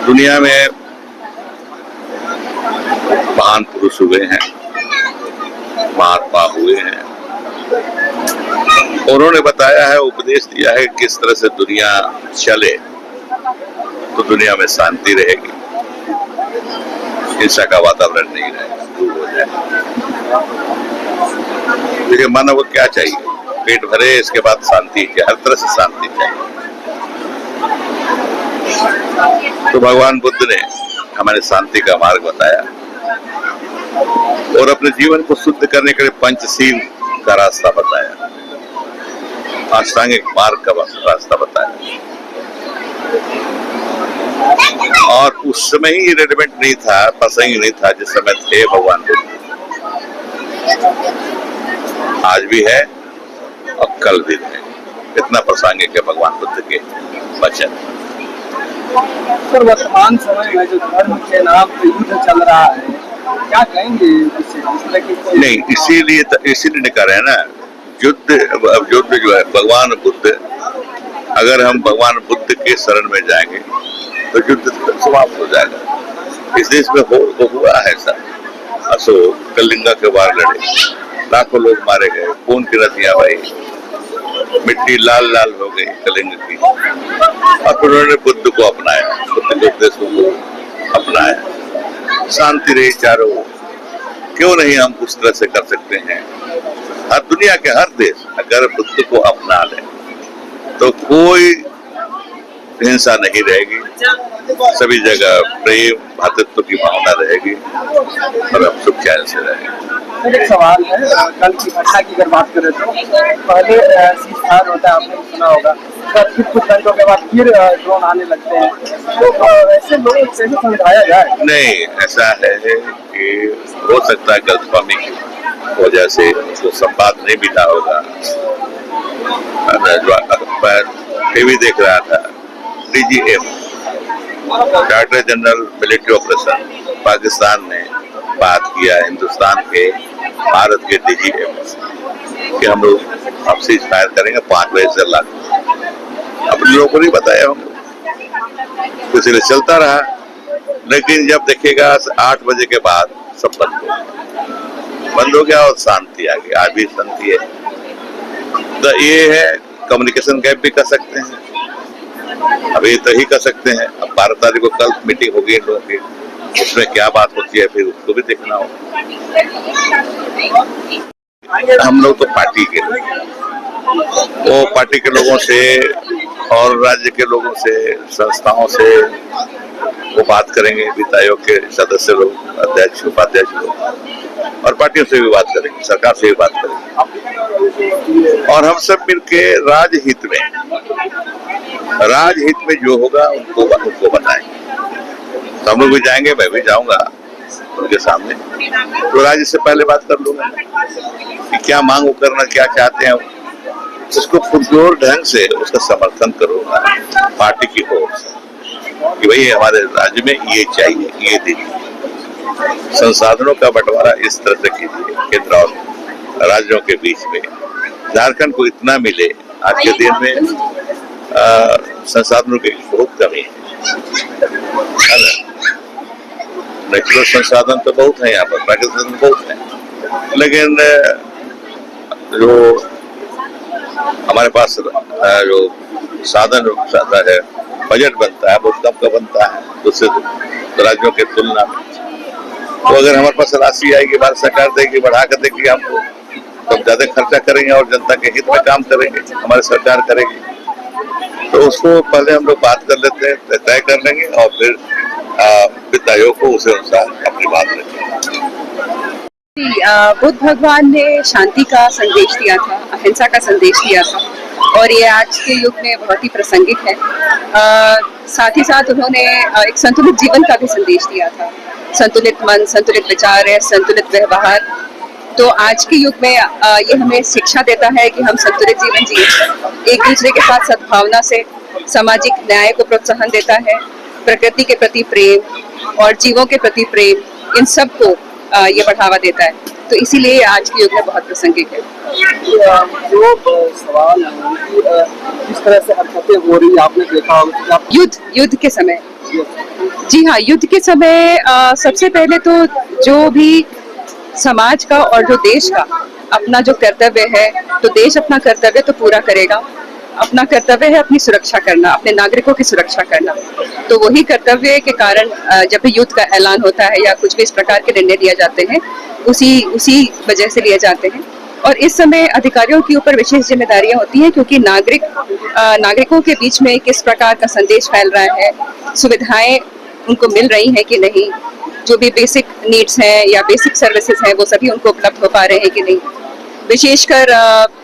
दुनिया में महान पुरुष हुए हैं, महात्मा हुए हैं, उन्होंने बताया है, उपदेश दिया है किस तरह से दुनिया चले तो दुनिया में शांति रहेगी, हिंसा का वातावरण नहीं रहेगा, दूर हो जाएगा। देखिए मानव को क्या चाहिए? पेट भरे, इसके बाद शांति चाहिए, हर तरह से शांति चाहिए। तो भगवान बुद्ध ने हमारे शांति का मार्ग बताया और अपने जीवन को शुद्ध करने के लिए पंचशील का रास्ता बताया, अष्टांगिक मार्ग का रास्ता बताया। और उस समय ही रेलिवेंट नहीं था, प्रसंग नहीं था जिस समय थे भगवान बुद्ध, आज भी है और कल भी है। इतना प्रासंगिक है भगवान बुद्ध के वचन। सर, वर्तमान समय में जो धर्म के नाम पे युद्ध चल रहा है, क्या कहेंगे इससे? नहीं, इसीलिए नहीं कर रहे हैं ना युद्ध जो है भगवान बुद्ध, अगर हम भगवान बुद्ध के शरण में जाएंगे तो युद्ध समाप्त हो जाएगा। इस देश में हुआ है ऐसा। अशोक कलिंगा के वार लड़े, लाखों लोग मारे गए, खून की नदियां बही, मिट्टी लाल लाल हो गई कलिंग की, और फिर उन्होंने बुद्ध को अपनाया, बुद्ध के उपदेश को अपनाया, शांति रही चारों। क्यों नहीं हम उस तरह से कर सकते हैं? हर दुनिया के हर देश अगर बुद्ध को अपना ले तो कोई हिंसा नहीं रहेगी, सभी जगह प्रेम भातृत्व की भावना रहेगी और हम सुख चैन से रहेंगे। एक सवाल है, कल की घटना की अगर बात करें तो पहले सीज़फायर होता है, आपने सुना होगा, फिर कुछ घंटों के बाद फिर ड्रोन आने लगते हैं, तो ऐसे लोग कैसे समझाया जाए? नहीं, ऐसा है कि हो सकता है गलतफहमी की वजह से उसको संवाद नहीं मिला होगा। टीवी देख रहा था, DGM director general military operation Pakistan ने बात किया हिंदुस्तान के, भारत के DGM कि हम लोग अब सीज फायर करेंगे 5 बजे से लागू। अपने लोगों को नहीं बताया हम लोग, तो इसलिए चलता रहा। लेकिन जब देखेगा 8 बजे के बाद सब बंद हो गया और शांति आ गई। आज भी शांति है। तो ये है, कम्युनिकेशन गैप भी कर सकते हैं, अभी तो ही कर सकते हैं। अब 12 तारीख को कल मीटिंग होगी इन लोगों की, उसमें क्या बात होती है फिर उसको भी देखना होगा। हम लोग तो पार्टी के लोग, वो पार्टी के लोगों से और राज्य के लोगों से, संस्थाओं से वो बात करेंगे, वित्त आयोग के सदस्य लोग, अध्यक्ष उपाध्यक्ष लोग, और पार्टियों से भी बात करेंगे, सरकार से भी बात करेंगे, और हम सब मिलके राजहित में जो होगा उनको बताएंगे। तो हम लोग भी जाएंगे, मैं भी जाऊंगा उनके सामने, तो राज्य से पहले बात कर लूंगा कि क्या मांग करना, क्या चाहते हैं, उसको पुरजोर ढंग से उसका समर्थन करूंगा पार्टी की ओर से कि भाई हमारे राज्य में ये चाहिए, ये दीजिए। संसाधनों का बंटवारा इस तरह से कीजिए केंद्र और राज्यों के बीच में। झारखंड को इतना मिले, आज के दिन में संसाधनों की बहुत कमी है ना। नेचुरल संसाधन तो बहुत है यहाँ पर, प्राकृतिक संसाधन बहुत है, लेकिन जो हमारे पास जो साधन है, बजट बनता है, बहुत कम का बनता है दूसरे राज्यों के तुलना में। तो अगर हमारे पास राशि आएगी, भारत सरकार देगी, बढ़ा कर देगी हमको, तो ज्यादा खर्चा करेंगे और जनता के हित में काम करेंगे, हमारी सरकार करेगी। तो उसको पहले हम लोग बात कर लेते हैं, तय कर लेंगे और फिर वित्त आयोग को उसे अनुसार अपनी बात रखेंगे। बुद्ध भगवान ने शांति का संदेश दिया था, अहिंसा का संदेश दिया था और ये आज के युग में बहुत ही प्रासंगिक है। साथ ही साथ उन्होंने एक संतुलित जीवन का भी संदेश दिया था, संतुलित मन, संतुलित विचार, संतुलित व्यवहार। तो आज के युग में ये हमें शिक्षा देता है कि हम संतुलित जीवन जिए, एक दूसरे के साथ सद्भावना से, सामाजिक न्याय को प्रोत्साहन देता है, प्रकृति के प्रति प्रेम और जीवों के प्रति प्रेम, इन सब को ये बढ़ावा देता है। तो इसीलिए आज के युग में बहुत प्रासंगिक है। जो सवाल है कि किस तरह से हरकतें हो रही आपने देखा होगा युद्ध के समय, जी हाँ, युद्ध के समय सबसे पहले तो जो भी समाज का और जो देश का अपना जो कर्तव्य है, तो देश अपना कर्तव्य तो पूरा करेगा। अपना कर्तव्य है अपनी सुरक्षा करना, अपने नागरिकों की सुरक्षा करना। तो वही कर्तव्य के कारण जब भी युद्ध का ऐलान होता है या कुछ भी इस प्रकार के निर्णय लिए जाते हैं, उसी वजह से लिए जाते हैं। और इस समय अधिकारियों के ऊपर विशेष जिम्मेदारियां होती हैं, क्योंकि नागरिकों के बीच में किस प्रकार का संदेश फैल रहा है, सुविधाएं उनको मिल रही हैं कि नहीं, जो भी बेसिक नीड्स हैं या बेसिक सर्विसेज हैं वो सभी उनको उपलब्ध हो पा रहे हैं कि नहीं। विशेषकर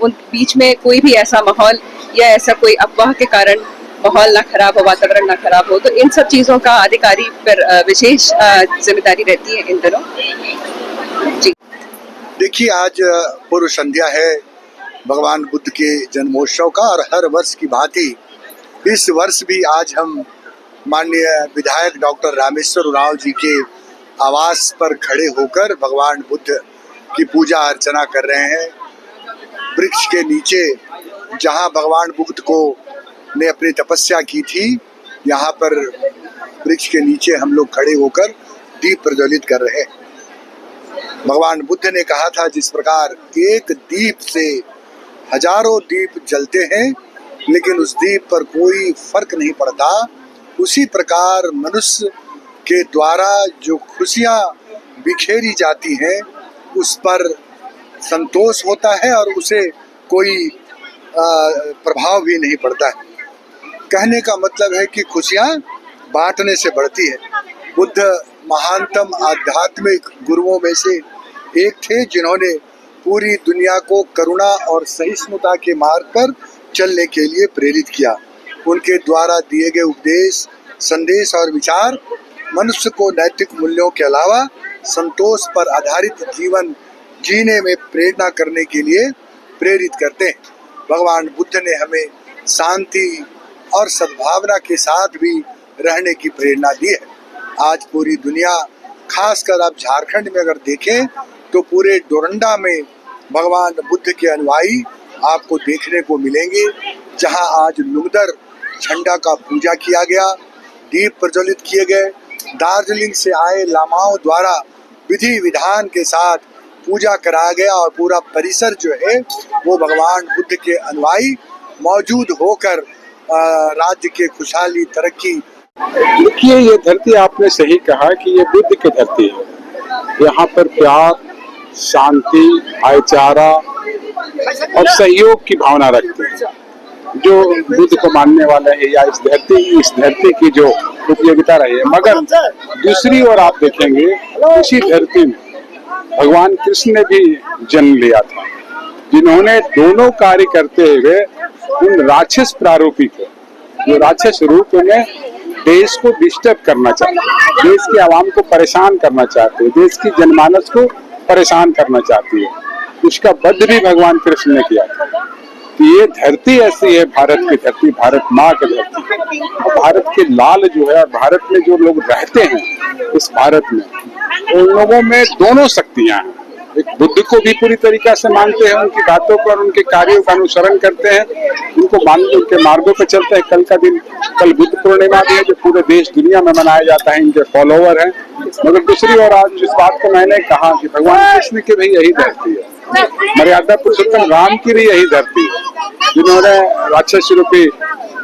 उन बीच में कोई भी ऐसा माहौल या ऐसा कोई अफवाह के कारण माहौल ना खराब हो, वातावरण ना खराब हो। तो इन सब चीजों का अधिकारी पर विशेष जिम्मेदारी रहती है इन दिनों। जी देखिए, आज पूर्व संध्या है भगवान बुद्ध के जन्मोत्सव का, और हर वर्ष की भांति इस वर्ष भी आज हम माननीय विधायक डॉक्टर रामेश्वर उरांव जी के आवास पर खड़े होकर भगवान बुद्ध की पूजा अर्चना कर रहे हैं। वृक्ष के नीचे जहां भगवान बुद्ध को ने अपनी तपस्या की थी, यहाँ पर वृक्ष के नीचे हम लोग खड़े होकर दीप प्रज्वलित कर रहे हैं। भगवान बुद्ध ने कहा था, जिस प्रकार एक दीप से हजारों दीप जलते हैं लेकिन उस दीप पर कोई फर्क नहीं पड़ता, उसी प्रकार मनुष्य के द्वारा जो खुशियां बिखेरी जाती हैं उस पर संतोष होता है और उसे कोई प्रभाव भी नहीं पड़ता है। कहने का मतलब है कि खुशियां बांटने से बढ़ती है। बुद्ध महानतम आध्यात्मिक गुरुओं में से एक थे, जिन्होंने पूरी दुनिया को करुणा और सहिष्णुता के मार्ग पर चलने के लिए प्रेरित किया। उनके द्वारा दिए गए उपदेश, संदेश और विचार मनुष्य को नैतिक मूल्यों के अलावा संतोष पर आधारित जीवन जीने में प्रेरणा करने के लिए प्रेरित करते हैं। भगवान बुद्ध ने हमें शांति और सद्भावना के साथ भी रहने की प्रेरणा दी है। आज पूरी दुनिया, खासकर आप झारखंड में अगर देखें तो पूरे डोरंडा में भगवान बुद्ध के अनुयायी आपको देखने को मिलेंगे, जहां आज लुंगदर झंडा का पूजा किया गया, दीप प्रज्वलित किए गए, दार्जिलिंग से आए लामाओं द्वारा विधि विधान के साथ पूजा कराया गया और पूरा परिसर जो है वो भगवान बुद्ध के अनुयायी मौजूद होकर राज्य के खुशहाली, तरक्की। देखिए, ये धरती आपने सही कहा कि ये बुद्ध की धरती है। यहाँ पर प्यार, शांति, भाईचारा और सहयोग की भावना रखते हैं। जो बुद्ध को मानने वाला है या इस धरती की जो उपयोगिता रही है। मगर दूसरी ओर आप देखेंगे, इसी धरती में भगवान कृष्ण ने भी जन्म लिया था, जिन्होंने दोनों कार्य करते हुए उन राक्षस प्रारूपी को, जो राक्षस रूप में देश को डिस्टर्ब करना चाहते, देश के आवाम को परेशान करना चाहते, देश की जनमानस को परेशान करना चाहती है, उसका वध भी भगवान कृष्ण ने किया था। तो ये धरती ऐसी है, भारत की धरती, भारत माँ की धरती, और भारत के लाल जो है, भारत में जो लोग रहते हैं इस भारत में, उन लोगों में दोनों शक्तियां हैं। एक बुद्ध को भी पूरी तरीका से मानते हैं, उनकी बातों पर, उनके कार्यों का अनुसरण करते हैं, उनको मानते, उनके मार्गों पर चलते हैं। कल बुद्ध पूर्णिमा भी है, जो पूरे देश दुनिया में मनाया जाता है, इनके फॉलोवर हैं। मगर दूसरी ओर आज जिस बात को मैंने कहा कि भगवान कृष्ण की भी यही धरती है, मर्यादा पुरुषोत्तम राम की भी यही धरती है, जिन्होंने राक्षस रूपी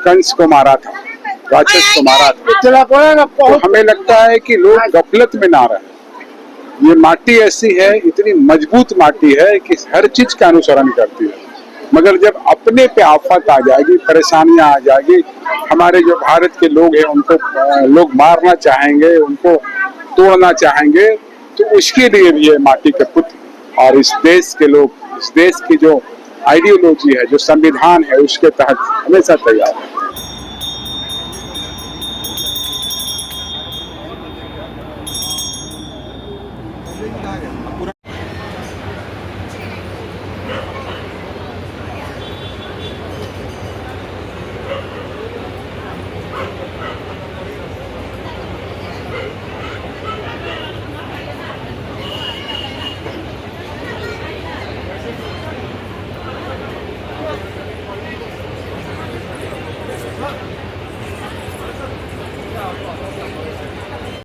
कंस को मारा था, राक्षस को मारा था। तो हमें लगता है कि लोग गफलत में ना रहे। ये माटी ऐसी है, इतनी मजबूत माटी है कि हर चीज का अनुसरण करती है, मगर जब अपने पे आफत आ जाएगी, परेशानियां आ जाएगी, हमारे जो भारत के लोग हैं उनको लोग मारना चाहेंगे, उनको तोड़ना चाहेंगे, तो उसके लिए भी ये माटी के पुत्र और इस देश के लोग, इस देश की जो आइडियोलॉजी है, जो संविधान है, उसके तहत हमेशा तैयार है।